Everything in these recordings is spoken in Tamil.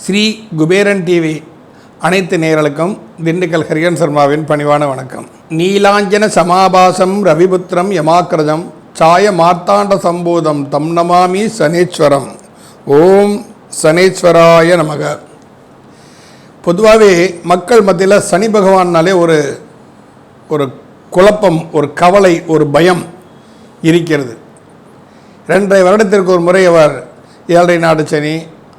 ஸ்ரீ குபேரன் டிவி அனைத்து நேயர்களுக்கும் திண்டுக்கல் ஹரிஹரன் சர்மாவின் பணிவான வணக்கம். நீலாஞ்சன சமாபாசம் ரவிபுத்திரம் யமாக்கிரதம் சாய மார்த்தாண்ட சம்போதம் தம் நமாமி சனீஸ்வரம். ஓம் சனீஸ்வராய நமக. பொதுவாகவே மக்கள் மத்தியில் சனி பகவான்னாலே ஒரு குழப்பம், ஒரு கவலை, ஒரு பயம் இருக்கிறது. 2.5 வருடத்திற்கு ஒரு முறை அவர் 7.5 நாடு சனி,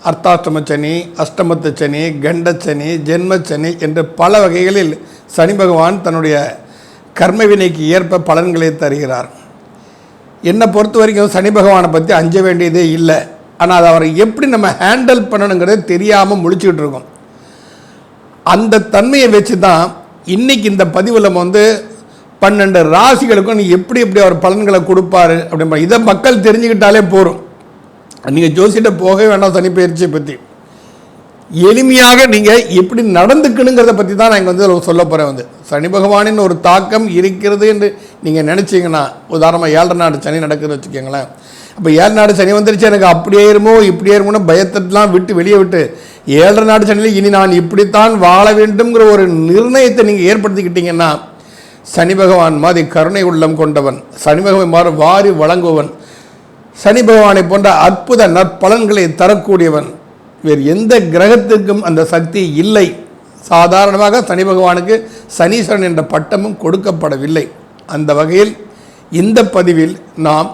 அர்த்தாஷ்டம சனி, அஷ்டமத்து சனி, கண்டச்சனி, ஜென்மச்சனி என்று பல வகைகளில் சனி பகவான் தன்னுடைய கர்மவினைக்கு ஏற்ப பலன்களை தருகிறார். என்னை பொறுத்த வரைக்கும் சனி பகவானை பற்றி அஞ்ச வேண்டியதே இல்லை. ஆனால் அதை அவரை எப்படி நம்ம ஹேண்டில் பண்ணணுங்கிறது தெரியாமல் முழிச்சுக்கிட்டு இருக்கோம். அந்த தன்மையை வச்சு தான் இன்றைக்கி இந்த பதிவில் 12 ராசிகளுக்கும் நீ எப்படி அவர் பலன்களை கொடுப்பாரு அப்படின்ற இதை மக்கள் தெரிஞ்சுக்கிட்டாலே போகும். நீங்கள் ஜோசிட்ட போக வேண்டாம். சனி பயிற்சியை பற்றி எளிமையாக நீங்கள் எப்படி நடந்துக்கணுங்கிறத பற்றி தான் நான் இங்கே சொல்ல போகிறேன். சனி பகவானின் ஒரு தாக்கம் இருக்கிறது என்று நீங்கள் நினச்சிங்கன்னா, உதாரணமாக 7.5 நாடு சனி நடக்குதுன்னு வச்சுக்கோங்களேன். அப்போ 7 நாடு சனி வந்துருச்சு, எனக்கு அப்படி ஏறுமோ இப்படி ஏறுமோன்னு பயத்தெல்லாம் வெளியே விட்டு 7.5 நாடு சனியில் இனி நான் இப்படித்தான் வாழ வேண்டும்ங்கிற ஒரு நிர்ணயத்தை நீங்கள் ஏற்படுத்திக்கிட்டீங்கன்னா, சனி பகவான் மாதிரி கருணை உள்ளம் கொண்டவன், சனி பகவான் மாதிரி வாரி வழங்குவன், சனி பகவானை போன்ற அற்புத நற்பலன்களை தரக்கூடியவன் வேறு எந்த கிரகத்துக்கும் அந்த சக்தி இல்லை. சாதாரணமாக சனி பகவானுக்கு சனீஸ்வரன் என்ற பட்டமும் கொடுக்கப்படவில்லை. அந்த வகையில் இந்த பதிவில் நாம்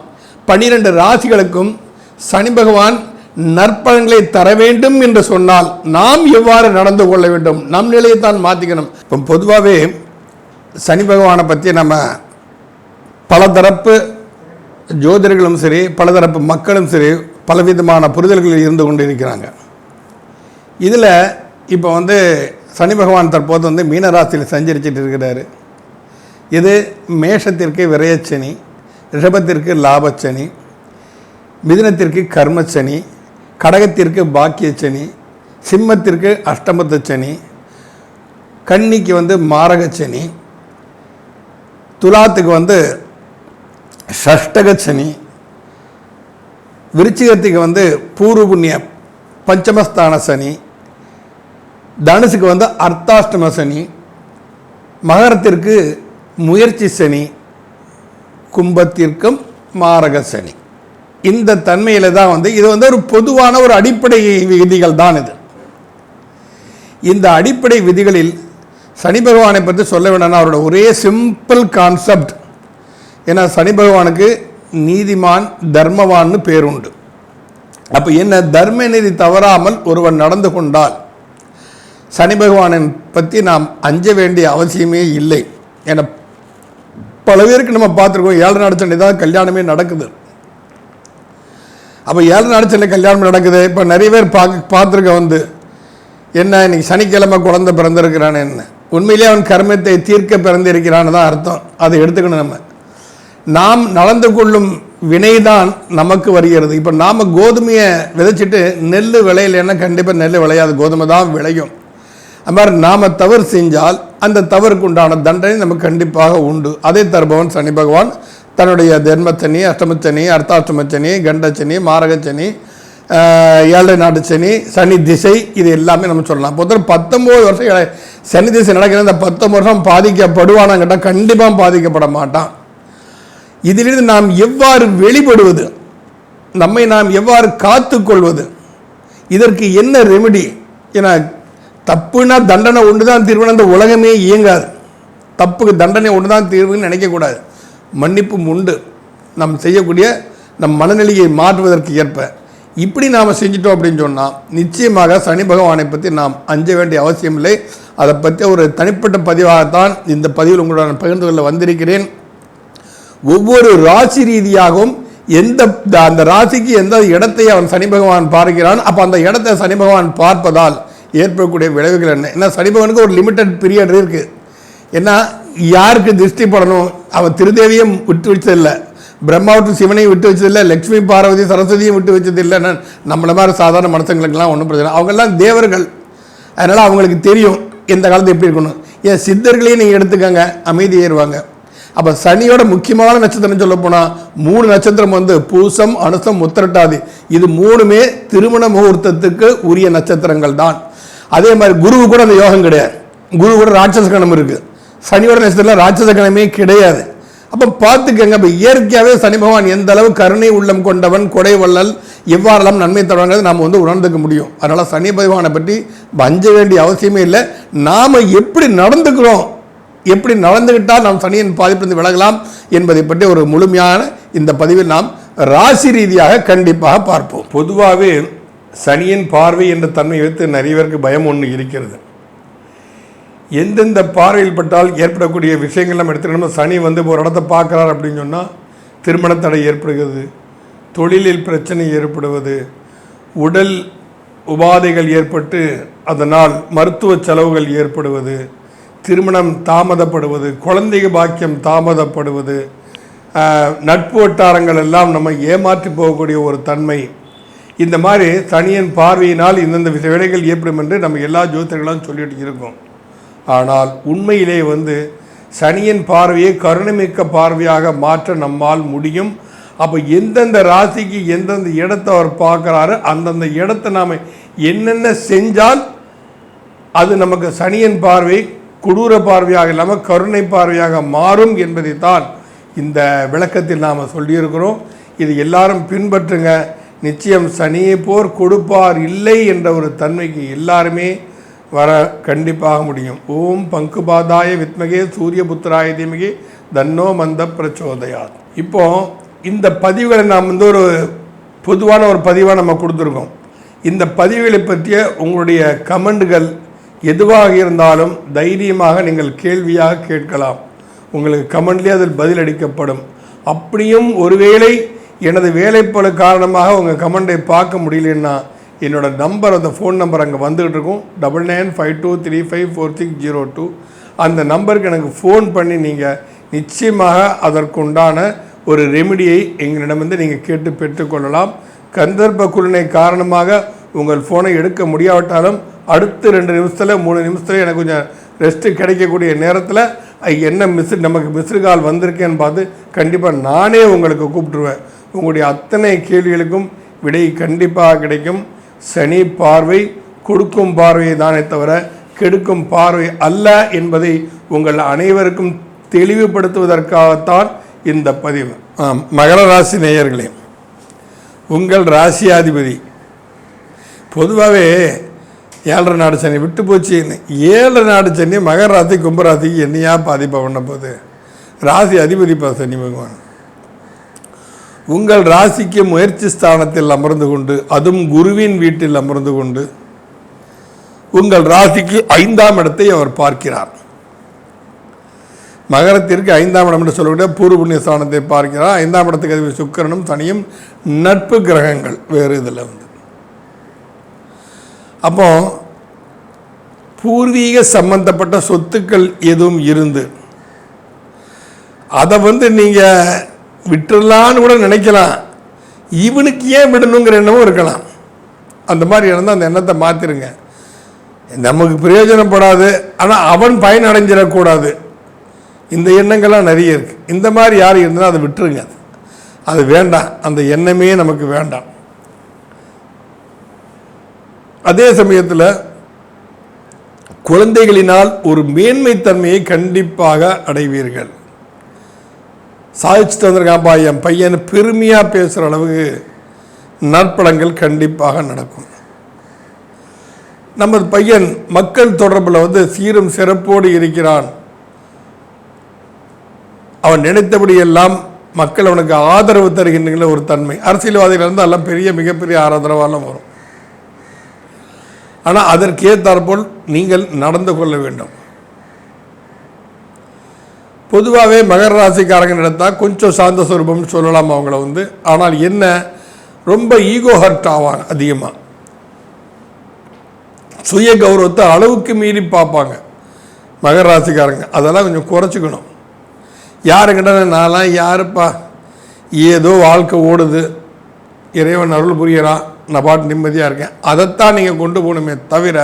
12 ராசிகளுக்கும் சனி பகவான் நற்பலன்களை தர வேண்டும் என்று சொன்னால் நாம் எவ்வாறு நடந்து கொள்ள வேண்டும், நம் நிலையைத்தான் மாற்றிக்கணும். இப்போ பொதுவாகவே சனி பகவானை பற்றி நம்ம பலதரப்பு ஜோதிடர்களும் சரி, பலதரப்பு மக்களும் சரி, பலவிதமான புரிதல்களில் இருந்து கொண்டு இருக்கிறாங்க. இதில் இப்போ சனி பகவான் தற்போது மீனராசியில் சஞ்சரிச்சிட்டு இருக்கிறாரு. இது மேஷத்திற்கு விரயச்சனி, ரிஷபத்திற்கு லாபச்சனி, மிதுனத்திற்கு கர்மச்சனி, கடகத்திற்கு பாக்கியச்சனி, சிம்மத்திற்கு அஷ்டமத்து சனி, கன்னிக்கு மாரகச்சனி, துலாத்துக்கு ஷஷ்டக சனி, விருச்சிகத்துக்கு பூர்வ புண்ணிய பஞ்சமஸ்தான சனி, தனுசுக்கு அர்த்தாஷ்டம சனி, மகரத்திற்கு முயற்சி சனி, கும்பத்திற்கும் மாரக சனி. இந்த தன்மையில் தான் இது ஒரு பொதுவான ஒரு அடிப்படை விதிகள் தான். இந்த அடிப்படை விதிகளில் சனி பகவானை பற்றி சொல்ல வேண்டாம்னா அவரோட ஒரே சிம்பிள் கான்செப்ட். ஏன்னா சனி பகவானுக்கு நீதிமான், தர்மவான்னு பேருண்டு. அப்போ என்ன, தர்ம நீதி தவறாமல் ஒருவன் நடந்து கொண்டால் சனி பகவானை பற்றி நாம் அஞ்ச வேண்டிய அவசியமே இல்லை. ஏன்னா பல பேருக்கு நம்ம பார்த்துருக்கோம், 7 நாடு சனி தான் கல்யாணமே நடக்குது. அப்போ 7 நாடு சனி கல்யாணம் நடக்குது. இப்போ நிறைய பேர் பார்த்துருக்க என்ன இன்னைக்கு சனிக்கிழமை குழந்தை பிறந்திருக்கிறான்னு, என்ன உண்மையிலே அவன் கர்மத்தை தீர்க்க பிறந்திருக்கிறான்னு தான் அர்த்தம். அதை எடுத்துக்கணும். நாம் நடந்து கொள்ளும் வினைதான் நமக்கு வருகிறது. இப்போ நாம் கோதுமையை விதைச்சிட்டு நெல் விளையலைன்னா கண்டிப்பாக நெல் விளையாது, கோதுமை தான் விளையும். அது மாதிரி நாம் தவறு செஞ்சால் அந்த தவறுக்கு உண்டான தண்டனை நமக்கு கண்டிப்பாக உண்டு. அதை தருபவன் சனி பகவான் தன்னுடைய ஜென்மச்சனி, அஷ்டமச்சனி, அர்த்தாஷ்டமச்சனி, கண்டச்சனி, மாரகச்சனி, 7 நாடு சனி, சனி திசை, இது எல்லாமே நம்ம சொல்லலாம். இப்போ 19 வருஷம் சனி திசை நடக்கிற இந்த 19 வருஷம் பாதிக்கப்படுவானான்னு கேட்டால் கண்டிப்பாக பாதிக்கப்பட மாட்டான். இதிலிருந்து நாம் எவ்வாறு வெளிப்படுவது, நம்மை நாம் எவ்வாறு காத்து கொள்வது, இதற்கு என்ன ரெமெடி? ஏன்னா தப்புனா தண்டனை ஒன்று தான் தீர்வுன்னு அந்த உலகமே இயங்காது. தப்புக்கு தண்டனை ஒன்று தான் தீர்வுன்னு நினைக்கக்கூடாது. மன்னிப்பும் உண்டு. நாம் செய்யக்கூடிய நம் மனநிலையை மாற்றுவதற்கு ஏற்ப இப்படி நாம் செஞ்சிட்டோம் அப்படின்னு சொன்னால் நிச்சயமாக சனி பகவானை பற்றி நாம் அஞ்ச வேண்டிய அவசியம் இல்லை. அதை பற்றி ஒரு தனிப்பட்ட பதிவாகத்தான் இந்த பதிவில் உங்களுடன் பகிர்ந்து கொள்ள வந்திருக்கிறேன். ஒவ்வொரு ராசி ரீதியாகவும் அந்த ராசிக்கு எந்த இடத்தை அவன் சனி பகவான் பார்க்கிறான், அப்போ அந்த இடத்தை சனி பகவான் பார்ப்பதால் ஏற்படக்கூடிய விளைவுகள் என்ன? ஏன்னா சனி பகவானுக்கு ஒரு லிமிட்டட் பீரியட் இருக்குது. ஏன்னா யாருக்கு திருஷ்டி படணும், அவன் திருதேவியும் விட்டு வச்சதில்லை, பிரம்மாவுக்கு சிவனையும் விட்டு வச்சதில்லை, லக்ஷ்மி பார்வதி சரஸ்வதியும் விட்டு வச்சதில்லைன்னு நம்மளை மாதிரி சாதாரண மனுஷங்களுக்கெல்லாம் ஒன்றும் பிரச்சனை. அவங்கெல்லாம் தேவர்கள், அதனால் அவங்களுக்கு தெரியும் எந்த காலத்து எப்படி இருக்கணும். ஏன் சித்தர்களையும் நீங்கள் எடுத்துக்கங்க, அமைதி ஏறுவாங்க. அப்போ சனியோட முக்கியமான நட்சத்திரம் சொல்ல போனால் 3 நட்சத்திரம் வந்து பூசம், அனுசம், உத்திரட்டாதி. இது 3மே திருமண முகூர்த்தத்துக்கு உரிய நட்சத்திரங்கள் தான். அதே மாதிரி குருவு கூட அந்த யோகம் கிடையாது. குரு கூட ராட்சச கணம் இருக்குது. சனியோட நட்சத்திரத்தில் ராட்சச கணமே கிடையாது. அப்போ பார்த்துக்கங்க, இப்போ இயற்கையாகவே சனி பகவான் எந்த அளவு கருணை உள்ளம் கொண்டவன், கொடை வள்ளல், எவ்வாறெல்லாம் நன்மை தருவாங்கிறது நாம் வந்து உணர்ந்துக்க முடியும். அதனால் சனி பகவானை பற்றி வஞ்ச வேண்டிய அவசியமே இல்லை. நாம் எப்படி நடந்துக்கிறோம், எப்படி நடந்துக்கிட்டால் நாம் சனியின் பாதிப்பிலிருந்து விலகலாம் என்பதை பற்றி ஒரு முழுமையான இந்த பதிவில் நாம் ராசி ரீதியாக கண்டிப்பாக பார்ப்போம். பொதுவாகவே சனியின் பார்வை என்ற தன்மை வைத்து நிறைய பேருக்கு பயம் ஒன்று இருக்கிறது. எந்தெந்த பார்வையில் பட்டால் ஏற்படக்கூடிய விஷயங்கள் நம்ம எடுத்துக்கணும். சனி வந்து ஒரு இடத்த பார்க்குறார் அப்படின்னு சொன்னால் திருமண தடை ஏற்படுகிறது, தொழிலில் பிரச்சனை ஏற்படுவது, உடல் உபாதைகள் ஏற்பட்டு அதனால் மருத்துவ செலவுகள் ஏற்படுவது, திருமணம் தாமதப்படுவது, குழந்தை பாக்கியம் தாமதப்படுவது, நட்பு வட்டாரங்கள் எல்லாம் நம்ம ஏமாற்றி போகக்கூடிய ஒரு தன்மை. இந்த மாதிரி சனியின் பார்வையினால் இந்தந்த விளைவுகள் ஏற்படும் என்று நம்ம எல்லா ஜோதிடர்களும் சொல்லிட்டு இருக்கோம். ஆனால் உண்மையிலே வந்து சனியின் பார்வையை கருணைமிக்க பார்வையாக மாற்ற நம்மால் முடியும். அப்போ எந்தெந்த ராசிக்கு எந்தெந்த இடத்தை அவர் பார்க்குறாரு, அந்தந்த இடத்தை நாம் என்னென்ன செஞ்சால் அது நமக்கு சனியின் பார்வை கொடூர பார்வையாக இல்லாமல் கருணை பார்வையாக மாறும் என்பதைத்தான் இந்த விளக்கத்தில் நாம் சொல்லியிருக்கிறோம். இது எல்லாரும் பின்பற்றுங்க. நிச்சயம் சனியை போர் கொடுப்பார் இல்லை என்ற ஒரு தன்மைக்கு எல்லாருமே வர கண்டிப்பாக முடியும். ஓம் பங்குபாதாய வித்மகே சூரியபுத்திராய தீமகே தன்னோ மந்த பிரச்சோதயாத். இப்போ இந்த பதிவுகளை நாம் வந்து ஒரு பொதுவான ஒரு பதிவாக நம்ம கொடுத்துருக்கோம். இந்த பதிவுகளை பற்றிய உங்களுடைய கமெண்டுகள் எதுவாக இருந்தாலும் தைரியமாக நீங்கள் கேள்வியாக கேட்கலாம். உங்களுக்கு கமெண்ட்லேயே அதில் பதிலளிக்கப்படும். அப்படியும் ஒருவேளை எனது வேலைப்பளு காரணமாக உங்கள் கமெண்டை பார்க்க முடியலன்னா என்னோடய நம்பர், அந்த ஃபோன் நம்பர் அங்கே வந்துகிட்டு இருக்கும், 9952354602. அந்த நம்பருக்கு எனக்கு ஃபோன் பண்ணி நீங்கள் நிச்சயமாக அதற்குண்டான ஒரு ரெமிடியை எங்களிடமிருந்து நீங்கள் கேட்டு பெற்றுக்கொள்ளலாம். கந்தர்ப்ப குருணை காரணமாக உங்கள் ஃபோனை எடுக்க முடியாவிட்டாலும் அடுத்து 2 நிமிஷத்தில் 3 நிமிஷத்தில் எனக்கு கொஞ்சம் ரெஸ்ட்டு கிடைக்கக்கூடிய நேரத்தில் என்ன நமக்கு மிஸ்டு கால் வந்திருக்கேன்னு பார்த்து கண்டிப்பாக நானே உங்களுக்கு கூப்பிட்டுருவேன். உங்களுடைய அத்தனை கேள்விகளுக்கும் விடை கண்டிப்பாக கிடைக்கும். சனி பார்வை கொடுக்கும் பார்வையை தானே தவிர கெடுக்கும் பார்வை அல்ல என்பதை உங்கள் அனைவருக்கும் தெளிவுபடுத்துவதற்காகத்தான் இந்த பதிவு. மகர ராசி நேயர்களே, உங்கள் ராசியாதிபதி பொதுவாகவே 7 நாடு சனி விட்டு போச்சு. 7 நாடு சனி மகர ராசி கும்பராசிக்கு என்னையா பாதிப்பை பண்ண போகுது? ராசி அதிபதி சனி பகவான் உங்கள் ராசிக்கு முயற்சி ஸ்தானத்தில் அமர்ந்து கொண்டு, அதுவும் குருவின் வீட்டில் அமர்ந்து கொண்டு உங்கள் ராசிக்கு 5ஆம் இடத்தை அவர் பார்க்கிறார். மகரத்திற்கு 5ஆம் இடம் என்று சொல்லக்கூடிய பூர்வ புண்ணிய ஸ்தானத்தை பார்க்கிறார். 5ஆம் இடத்துக்கு அதிபதி சுக்கிரனும் சனியும் நட்பு கிரகங்கள் வேறு இதில் வந்து. அப்போ பூர்வீக சம்பந்தப்பட்ட சொத்துக்கள் எதுவும் இருந்து அதை வந்து நீங்கள் விட்டுடலான்னு கூட நினைக்கலாம். இவனுக்கு ஏன் விடணுங்கிற எண்ணமும் இருக்கலாம். அந்த மாதிரி இருந்தால் அந்த எண்ணத்தை மாற்றிருங்க. நமக்கு பிரயோஜனப்படாது, ஆனால் அவன் பயன் அடைஞ்சிடக்கூடாது. இந்த எண்ணங்கள்லாம் நிறைய இருக்குது. இந்த மாதிரி யார் இருந்தால் அதை விட்டுருங்க. அது வேண்டாம், அந்த எண்ணமே நமக்கு வேண்டாம். அதே சமயத்தில் குழந்தைகளினால் ஒரு மேன்மைத்தன்மையை கண்டிப்பாக அடைவீர்கள். சாதிச்சுட்டு வந்திருக்காப்பா என் பையன் பெருமையாக பேசுகிற அளவுக்கு நற்படங்கள் கண்டிப்பாக நடக்கும். நமது பையன் மக்கள் தொடர்பில் வந்து சீரும் சிறப்போடு இருக்கிறான். அவன் நினைத்தபடி எல்லாம் மக்கள் அவனுக்கு ஆதரவு தருகின்ற ஒரு தன்மை. அரசியல்வாதிகள் இருந்தால் எல்லாம் மிகப்பெரிய ஆதரவாலாம் வரும். ஆனால் அதற்கேற்றாற்போல் நீங்கள் நடந்து கொள்ள வேண்டும். பொதுவாகவே மகர ராசிக்காரங்க நடத்தால் கொஞ்சம் சாந்த சுரூபம்னு சொல்லலாம் அவங்கள வந்து. ஆனால் என்ன, ரொம்ப ஈகோ ஹர்ட் ஆவாங்க. அதிகமாக சுய கௌரவத்தை அளவுக்கு மீறி பார்ப்பாங்க மகர ராசிக்காரங்க. அதெல்லாம் கொஞ்சம் குறைச்சிக்கணும். யாருக்கிட்ட நான்லாம் யாருப்பா, ஏதோ வாழ்க்கை ஓடுது, இறைவன் அருள் புரியறான், நான் பாட்டு நிம்மதியாக இருக்கேன், அதைத்தான் நீங்கள் கொண்டு போகணுமே தவிர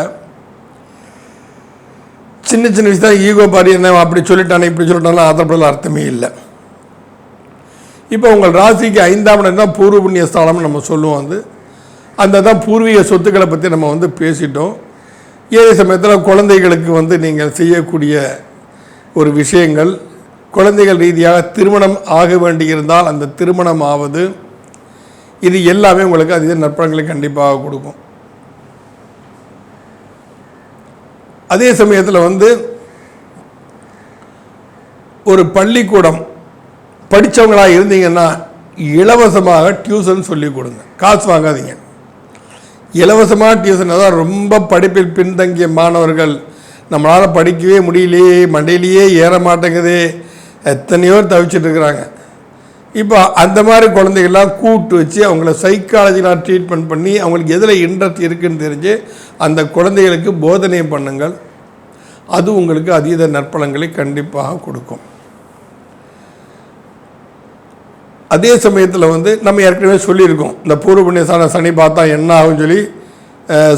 சின்ன சின்ன விஷயம் ஈகோ பாரி என்ன அப்படி சொல்லிட்டானே இப்படி சொல்லிட்டாலும் அதப்படலாம் அர்த்தமே இல்லை. இப்போ உங்கள் ராசிக்கு 5ஆம் இடம் தான் பூர்வ புண்ணிய ஸ்தானம்னு நம்ம சொல்லுவோம். அந்த தான் பூர்வீக சொத்துக்களை பற்றி நம்ம பேசிட்டோம். ஏதே சமயத்தில் குழந்தைகளுக்கு நீங்கள் செய்யக்கூடிய ஒரு விஷயங்கள், குழந்தைகள் ரீதியாக திருமணம் ஆக வேண்டியிருந்தால் அந்த திருமணம் ஆவது, இது எல்லாமே உங்களுக்கு அதிக நற்பலன்களை கண்டிப்பாக கொடுக்கும். அதே சமயத்தில் ஒரு பள்ளிக்கூடம் படித்தவங்களாக இருந்தீங்கன்னா இலவசமாக டியூஷன் சொல்லிக் கொடுங்க, காசு வாங்காதீங்க. இலவசமாக டியூஷன் தான் ரொம்ப படிப்பில் பின்தங்கிய மாணவர்கள், நம்மளால் படிக்கவே முடியலையே, மண்டையிலேயே ஏற மாட்டேங்குது, எத்தனையோ தவிச்சிட்டு இருக்கிறாங்க. இப்போ அந்த மாதிரி குழந்தைகள்லாம் கூப்பிட்டு வச்சு அவங்கள சைக்காலஜிலாம் ட்ரீட்மெண்ட் பண்ணி அவங்களுக்கு எதில் இன்ட்ரெஸ்ட் இருக்குதுன்னு தெரிஞ்சு அந்த குழந்தைகளுக்கு போதனை பண்ணுங்கள். அது உங்களுக்கு அதீத நற்பலன்களை கண்டிப்பாக கொடுக்கும். அதே சமயத்தில் நம்ம ஏற்கனவே சொல்லியிருக்கோம், இந்த பூர்வ புண்ணிய சனி பார்த்தா என்ன ஆகும்னு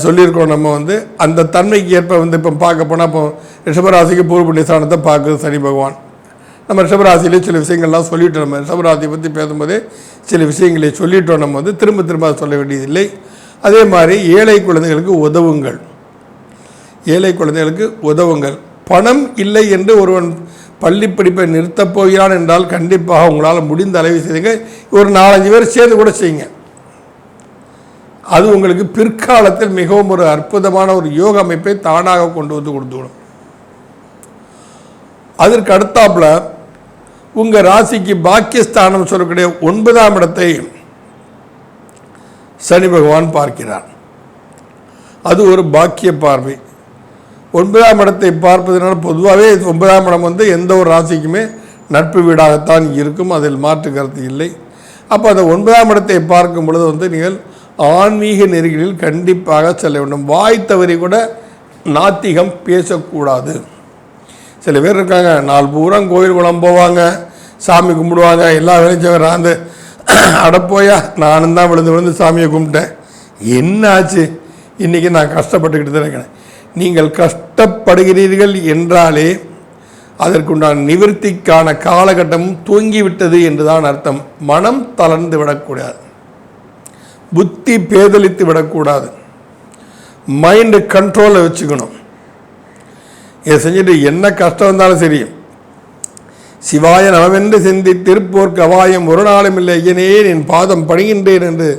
சொல்லியிருக்கோம். நம்ம அந்த தன்மைக்கு ஏற்ப இப்போ பார்க்க போனால் இப்போ ரிஷபராசிக்கு பூர்வ புண்ணிய ஸ்தானத்தை பார்க்குது சனி பகவான். நம்ம ரிஷபராசியிலே சில விஷயங்கள்லாம் சொல்லிவிட்டோம். நம்ம ரிஷபராசியை பற்றி பேசும்போதே சில விஷயங்களை சொல்லிட்டோம். நம்ம திரும்ப திரும்ப சொல்ல வேண்டியதில்லை. அதே மாதிரி ஏழை குழந்தைகளுக்கு உதவுங்கள். ஏழை குழந்தைகளுக்கு உதவுங்கள். பணம் இல்லை என்று ஒருவன் பள்ளி படிப்பை நிறுத்தப் போகிறான் என்றால் கண்டிப்பாக உங்களால் முடிந்த அளவு செய்யுங்க. ஒரு 4-5 பேர் சேர்ந்து கூட செய்யுங்க. அது உங்களுக்கு பிற்காலத்தில் மிகவும் ஒரு அற்புதமான ஒரு யோக அமைப்பை தானாக கொண்டு வந்து கொடுத்துவிடும். அதற்கு அடுத்தாப்புல உங்கள் ராசிக்கு பாக்கியஸ்தானம் சொல்லக்கூடிய 9ஆம் இடத்தை சனி பகவான் பார்க்கிறார். அது ஒரு பாக்கிய பார்வை. 9ஆம் இடத்தை பார்ப்பதனால பொதுவாகவே 9ஆம் இடம் எந்த ஒரு ராசிக்குமே நட்பு வீடாகத்தான் இருக்கும், அதில் மாற்று கருத்து இல்லை. அப்போ அந்த 9ஆம் இடத்தை பார்க்கும் பொழுது நீங்கள் ஆன்மீக நெறிகளில் கண்டிப்பாக செல்ல வேண்டும். வாய் தவறி கூட நாத்திகம் பேசக்கூடாது. சில பேர் இருக்காங்க, நாலு பூரா கோயில் குளம் போவாங்க, சாமி கும்பிடுவாங்க, எல்லா வேலையும் செய்வாங்க. அடப்போயா நானும் தான் விழுந்து சாமியை கும்பிட்டேன், என்ன ஆச்சு, இன்றைக்கி நான் கஷ்டப்பட்டுக்கிட்டு தான் இருக்கேன். நீங்கள் கஷ்டப்படுகிறீர்கள் என்றாலே அதற்குண்டான நிவர்த்திக்கான காலகட்டமும் தூங்கிவிட்டது என்றுதான் அர்த்தம். மனம் தளர்ந்து விடக்கூடாது, புத்தி பேதலித்து விடக்கூடாது, மைண்டு கண்ட்ரோலில் வச்சுக்கணும். இதை செஞ்சுட்டு என்ன கஷ்டம் வந்தாலும் சரி, சிவாய நமவென்று சிந்தி திருப்போர்க்கு அவாயம் ஒரு நாளும் இல்லை, ஐயனே என் பாதம் பணிகின்றேன் என்று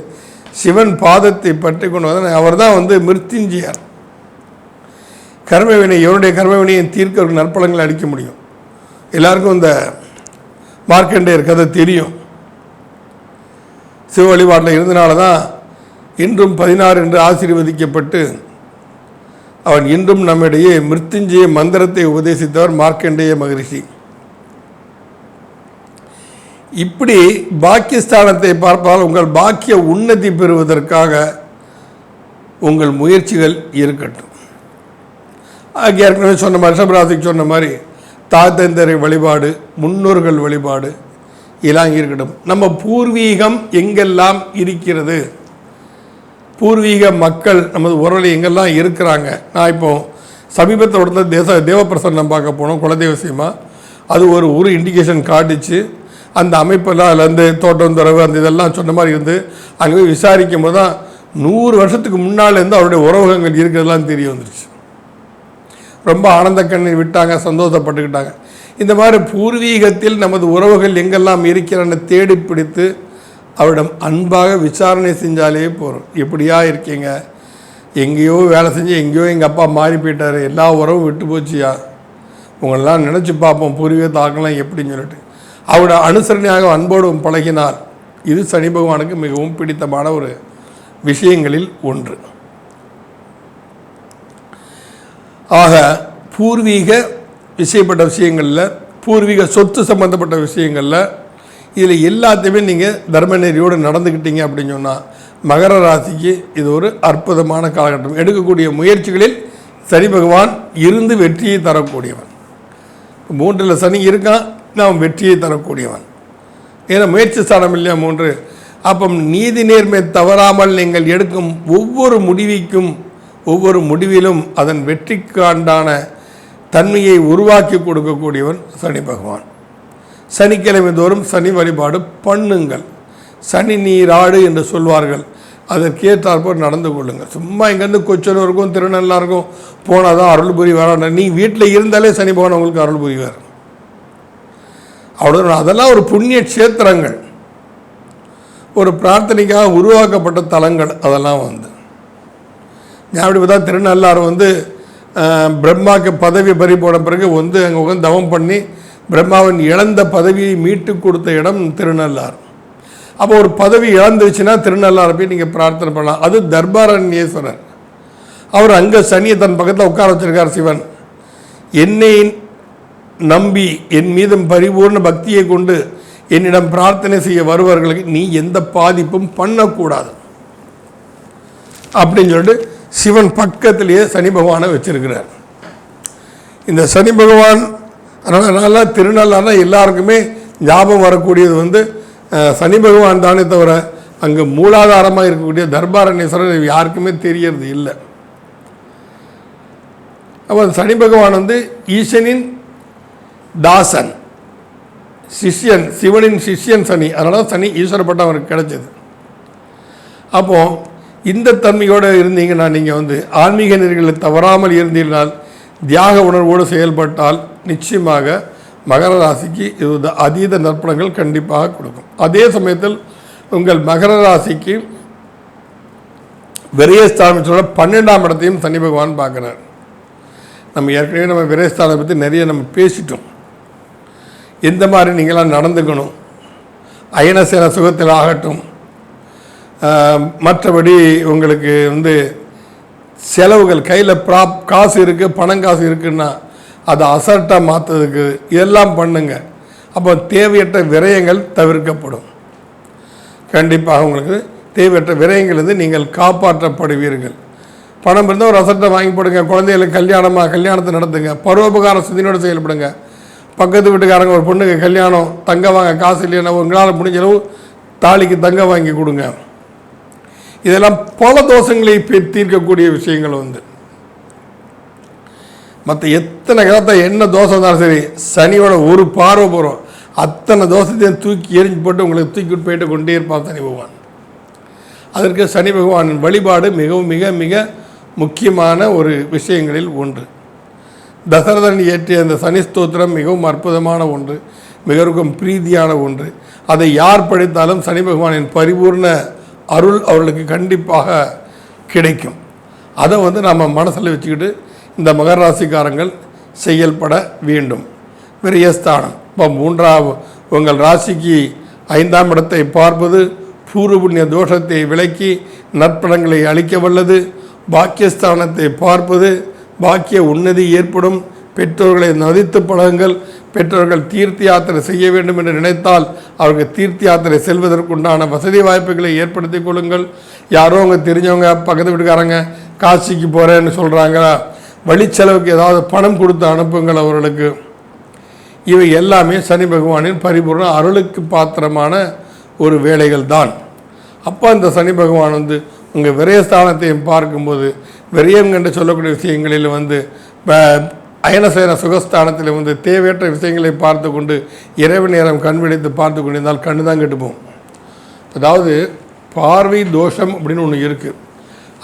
சிவன் பாதத்தை பற்றி கொண்டு வந்தால் அவர் தான் மிருத்யுஞ்சயர். கர்மவினை, எவருடைய கர்மவினையை தீர்க்க நற்பலங்களை அளிக்க முடியும். எல்லாருக்கும் இந்த மார்க்கண்டேயர் கதை தெரியும். சிவ வழிபாட்டில் இருந்தனால தான் இன்றும் 16 என்று ஆசீர்வதிக்கப்பட்டு அவன் இன்றும் நம்மிடையே மிருத்யுஞ்சய மந்திரத்தை உபதேசித்தவர் மார்க்கண்டேய மகரிஷி. இப்படி பாக்கியஸ்தானத்தை பார்ப்பால் உங்கள் பாக்கிய உன்னதி பெறுவதற்காக உங்கள் முயற்சிகள் இருக்கட்டும். ஏற்கனவே சொன்ன மாதிரி ரிஷபராசிக்கு சொன்ன மாதிரி தாத்தந்தரை வழிபாடு, முன்னோர்கள் வழிபாடு இதெல்லாம் இருக்கட்டும். நம்ம பூர்வீகம் எங்கெல்லாம் இருக்கிறது, பூர்வீக மக்கள் நமது உறவில் எங்கெல்லாம் இருக்கிறாங்க. நான் இப்போ சமீபத்தில் ஒருத்தர் தேவப்பிரசன்னம் பார்க்க போனோம் குலதெய்வசியமா. அது ஒரு இண்டிகேஷன் காட்டுச்சு. அந்த அமைப்பெல்லாம் அதில் தோட்டம் துறவு அந்த இதெல்லாம் சொன்ன மாதிரி அங்கே போய் விசாரிக்கும் போது தான் 100 வருஷத்துக்கு முன்னாலேருந்து அவருடைய உறவுகள் இருக்கிறதெல்லாம் தெரிய வந்துருச்சு. ரொம்ப ஆனந்த கண்ணீர் விட்டாங்க, சந்தோஷப்பட்டுக்கிட்டாங்க. இந்த மாதிரி பூர்வீகத்தில் நமது உறவுகள் எங்கெல்லாம் இருக்கிறன்னு தேடி பிடித்து அவரிடம் அன்பாக விசாரணை செஞ்சாலே போகிறோம். எப்படியா இருக்கீங்க, எங்கேயோ வேலை செஞ்சு எங்கேயோ எங்கள் அப்பா மாறி போயிட்டார், எல்லா உறவும் விட்டு போச்சியா, உங்களெல்லாம் நினச்சி பார்ப்போம் பூர்வீகத்தை ஆக்கலாம் எப்படின்னு சொல்லிட்டு அவரோட அனுசரணையாக அன்போடு பழகினார். இது சனி பகவானுக்கு மிகவும் பிடித்தமான ஒரு விஷயங்களில் ஒன்று. ஆக பூர்வீக விஷயப்பட்ட விஷயங்களில், பூர்வீக சொத்து சம்பந்தப்பட்ட விஷயங்களில் இதில் எல்லாத்தையுமே நீங்கள் தர்மநெறியோடு நடந்துக்கிட்டீங்க அப்படின்னு சொன்னால் மகர ராசிக்கு இது ஒரு அற்புதமான காலகட்டம். எடுக்கக்கூடிய முயற்சிகளில் சனி பகவான் இருந்து வெற்றியை தரக்கூடியவன். 3ல் சனி இருக்கான், நாம் வெற்றியை தரக்கூடியவன். ஏன்னா முயற்சி ஸ்தானம் இல்லையா 3. அப்போ நீதி நேர்மை தவறாமல் நீங்கள் எடுக்கும் ஒவ்வொரு முடிவிலும் அதன் வெற்றிக்காண்டான தன்மையை உருவாக்கி கொடுக்கக்கூடியவன் சனி பகவான். சனிக்கிழமை தோறும் சனி வழிபாடு பண்ணுங்கள். சனி நீராடு என்று சொல்வார்கள். அதற்கேற்றாற்போல் நடந்து கொள்ளுங்கள். சும்மா இங்கேருந்து கொச்சனூருக்கும் திருநள்ளாருக்கும் போனால் தான் அருள் புரிவார். நீ வீட்டில் இருந்தாலே சனி பகவான் உங்களுக்கு அருள் புரிவார். அவ்வளோ. அதெல்லாம் ஒரு புண்ணிய க்ஷேத்திரங்கள், ஒரு பிரார்த்தனைக்காக உருவாக்கப்பட்ட தலங்கள். அதெல்லாம் நான் அப்படி பார்த்தா திருநள்ளாறு பிரம்மாவுக்கு பதவி பறி போன பிறகு அங்கே உட்காந்து தவம் பண்ணி பிரம்மாவின் இழந்த பதவியை மீட்டு கொடுத்த இடம் திருநள்ளாறு. அப்போ ஒரு பதவி இழந்துச்சுன்னா திருநள்ளாறு போய் நீங்கள் பிரார்த்தனை பண்ணலாம். அது தர்பாரண்யேஸ்வரர். அவர் அங்கே சனியை தன் பக்கத்தில் உட்கார வச்சிருக்கார். சிவன் என்னை நம்பி என் மீதும் பரிபூர்ண பக்தியை கொண்டு என்னிடம் பிரார்த்தனை செய்ய வருவர்களுக்கு நீ எந்த பாதிப்பும் பண்ணக்கூடாது அப்படின்னு சொல்லிட்டு சிவன் பக்கத்திலேயே சனி பகவானை வச்சிருக்கிறார். இந்த சனி பகவான் அதனால திருநள்ளாறுனா எல்லாருக்குமே ஞாபகம் வரக்கூடியது சனி பகவான் தானே தவிர அங்கே மூலாதாரமாக இருக்கக்கூடிய தர்பாரண்யேஸ்வரர் யாருக்குமே தெரியறது இல்லை. அப்போ சனி பகவான் ஈசனின் தாசன், சிஷ்யன், சிவனின் சிஷ்யன் சனி. அதனால சனி ஈஸ்வர பட்டம் அவருக்கு கிடைச்சது. அப்போது இந்த தன்மையோடு இருந்தீங்கன்னா நீங்கள் ஆன்மீக நெறிகளை தவறாமல் இருந்தீர்கள், தியாக உணர்வோடு செயல்பட்டால் நிச்சயமாக மகர ராசிக்கு இது அதீத நற்பலன்கள் கண்டிப்பாக கொடுக்கும். அதே சமயத்தில் உங்கள் மகர ராசிக்கு விரயஸ்தானத்தோட 12ஆம் இடத்தையும் சனி பகவான் பார்க்குறார். நம்ம ஏற்கனவே விரயஸ்தானத்தை பற்றி நிறைய நம்ம பேசிட்டோம். எந்த மாதிரி நீங்களாம் நடந்துக்கணும், அயனசேன சுகத்தில் ஆகட்டும், மற்றபடி உங்களுக்கு செலவுகள் கையில் காசு இருக்குது, பணங்காசு இருக்குன்னா அதை அசர்ட்டாக மாற்றுறதுக்கு இதெல்லாம் பண்ணுங்க. அப்போ தேவையற்ற விரயங்கள் தவிர்க்கப்படும். கண்டிப்பாக உங்களுக்கு தேவையற்ற விரயங்கள் நீங்கள் காப்பாற்றப்படுவீர்கள். பணம் இருந்தால் ஒரு அசர்ட்டை வாங்கி போடுங்க. குழந்தைகளுக்கு கல்யாணத்தை நடத்துங்க. பரோபகார சிந்தனையோடு செயல்படுங்க. பக்கத்து வீட்டுக்காரங்க ஒரு பொண்ணுக்கு கல்யாணம், தங்க வாங்க காசு இல்லைன்னா உங்களால் முடிஞ்ச அளவு தாலிக்கு தங்க வாங்கி கொடுங்க. இதெல்லாம் பல தோஷங்களை தீர்க்கக்கூடிய விஷயங்கள் மற்ற எத்தனை கிரகத்தை என்ன தோஷம் இருந்தாலும் சரி, சனியோட ஒரு பார்வை போகிறோம் அத்தனை தோஷத்தையும் தூக்கி எரிஞ்சு போட்டு உங்களுக்கு தூக்கிட்டு போயிட்டு கொண்டே இருப்பான் சனி பகவான். அதற்கு சனி பகவானின் வழிபாடு மிகவும் மிக மிக முக்கியமான ஒரு விஷயங்களில் ஒன்று. தசரதன் இயற்றிய அந்த சனி ஸ்தோத்திரம் மிகவும் அற்புதமான ஒன்று, மிகவும் பிரீதியான ஒன்று. அதை யார் படித்தாலும் சனி பகவானின் பரிபூர்ண அருள் அவர்களுக்கு கண்டிப்பாக கிடைக்கும். அதை நம்ம மனசில் வச்சுக்கிட்டு இந்த மகர ராசிக்காரங்கள் செயல்பட வேண்டும். விரயஸ்தானம் இப்போ 3ஆம் உங்கள் ராசிக்கு 5ஆம் இடத்தை பார்ப்பது பூர்வ புண்ணிய தோஷத்தை விலக்கி நற்பலன்களை அளிக்க வல்லது. பாக்கியஸ்தானத்தை பார்ப்பது பாக்கிய உன்னதி ஏற்படும். பெற்றோர்களை மதித்து பழகுங்கள். பெற்றோர்கள் தீர்த்த யாத்திரை செய்ய வேண்டும் என்று நினைத்தால் அவர்கள் தீர்த்த யாத்திரை செல்வதற்குண்டான வசதி வாய்ப்புகளை ஏற்படுத்தி கொள்ளுங்கள். யாரோ அவங்க தெரிஞ்சவங்க பக்கத்து வீட்டுக்காரங்க காசிக்கு போகிறேன்னு சொல்கிறாங்க, வழிச்செலவுக்கு ஏதாவது பணம் கொடுத்து அனுப்புங்கள் அவர்களுக்கு. இவை எல்லாமே சனி பகவானின் பரிபூர்ண அருளுக்கு பாத்திரமான ஒரு வேலைகள் தான். அப்போ அந்த சனி பகவான் உங்கள் விரயஸ்தானத்தையும் பார்க்கும்போது விரயம் என்று சொல்லக்கூடிய விஷயங்களில் அயனசேன சுகஸ்தானத்தில் தேவையற்ற விஷயங்களை பார்த்து கொண்டு இரவு நேரம் கண் விழித்து பார்த்து கொண்டிருந்தால் கண்ணு தான் கெட்டுப்போம். அதாவது பார்வை தோஷம் அப்படின்னு ஒன்று இருக்குது.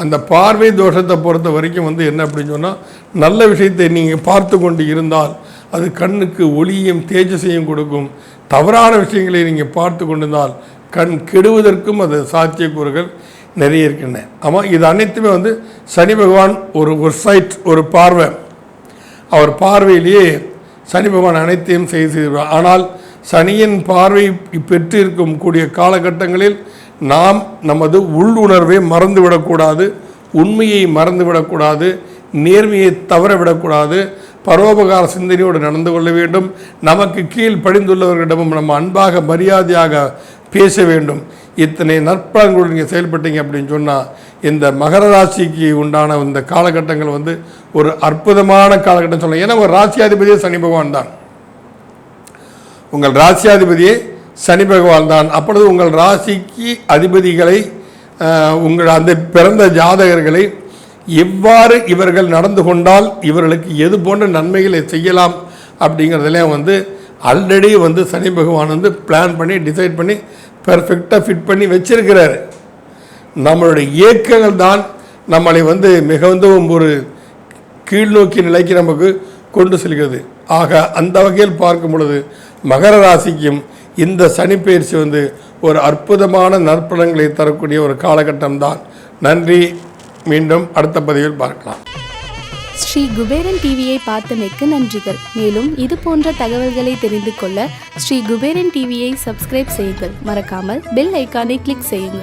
அந்த பார்வை தோஷத்தை பொறுத்த வரைக்கும் என்ன அப்படின்னு சொன்னால், நல்ல விஷயத்தை நீங்கள் பார்த்து கொண்டு இருந்தால் அது கண்ணுக்கு ஒளியும் தேஜஸையும் கொடுக்கும். தவறான விஷயங்களை நீங்கள் பார்த்து கொண்டிருந்தால் கண் கெடுவதற்கும் அது சாத்தியக்கூறுகள் நிறைய இருக்கின்றன. ஆமாம், இது அனைத்துமே சனி பகவான் ஒரு சைட், ஒரு பார்வை, அவர் பார்வையிலேயே சனி பகவான் அனைத்தையும் செய்வார். ஆனால் சனியின் பார்வை பெற்றிருக்கும் கூடிய காலகட்டங்களில் நாம் நமது உள்ளுணர்வை மறந்துவிடக்கூடாது, உண்மையை மறந்துவிடக்கூடாது, நேர்மையை தவறவிடக்கூடாது, பரோபகார சிந்தனையோடு நடந்து கொள்ள வேண்டும். நமக்கு கீழ் படிந்துள்ளவர்களிடமும் நம்ம அன்பாக மரியாதையாக பேச வேண்டும். இத்தனை நற்பலன்களோடு நீங்கள் செயல்பட்டீங்க அப்படின்னு சொன்னால் இந்த மகர ராசிக்கு உண்டான இந்த காலகட்டங்கள் ஒரு அற்புதமான காலகட்டம் சொல்லலாம். ஏன்னா ஒரு ராசியாதிபதியே சனி பகவான் தான். உங்கள் ராசியாதிபதியே சனி பகவான் தான். அப்பொழுது உங்கள் ராசிக்கு அதிபதிகளை உங்கள் அந்த பிறந்த ஜாதகர்களை எவ்வாறு இவர்கள் நடந்து கொண்டால் இவர்களுக்கு எது போன்ற நன்மைகளை செய்யலாம் அப்படிங்கிறதுலேயும் வந்து ஆல்ரெடி வந்து சனி பகவான் வந்து பிளான் பண்ணி டிசைட் பண்ணி பெர்ஃபெக்டாக ஃபிட் பண்ணி வச்சிருக்கிறாரு. நம்மளுடைய இயக்கங்கள் தான் நம்மளை வந்து மிகவும் ஒரு கீழ்நோக்கி நிலைக்கு நமக்கு கொண்டு செல்கிறது. ஆக அந்த வகையில் பார்க்கும் பொழுது மகர ராசிக்கும் இந்த சனிப்பெயர்ச்சி வந்து ஒரு அற்புதமான நற்பலன்களை தரக்கூடிய ஒரு காலகட்டம் தான். நன்றி. மீண்டும் அடுத்த பதிவில் பார்க்கலாம். ஸ்ரீ குபேரன் டிவியை பார்த்தமைக்கு நன்றிகள். மேலும் இது போன்ற தகவல்களை தெரிந்து கொள்ள ஸ்ரீ குபேரன் டிவியை சப்ஸ்கிரைப் செய்யுங்கள். மறக்காமல் பெல் ஐக்கானை கிளிக் செய்யுங்கள்.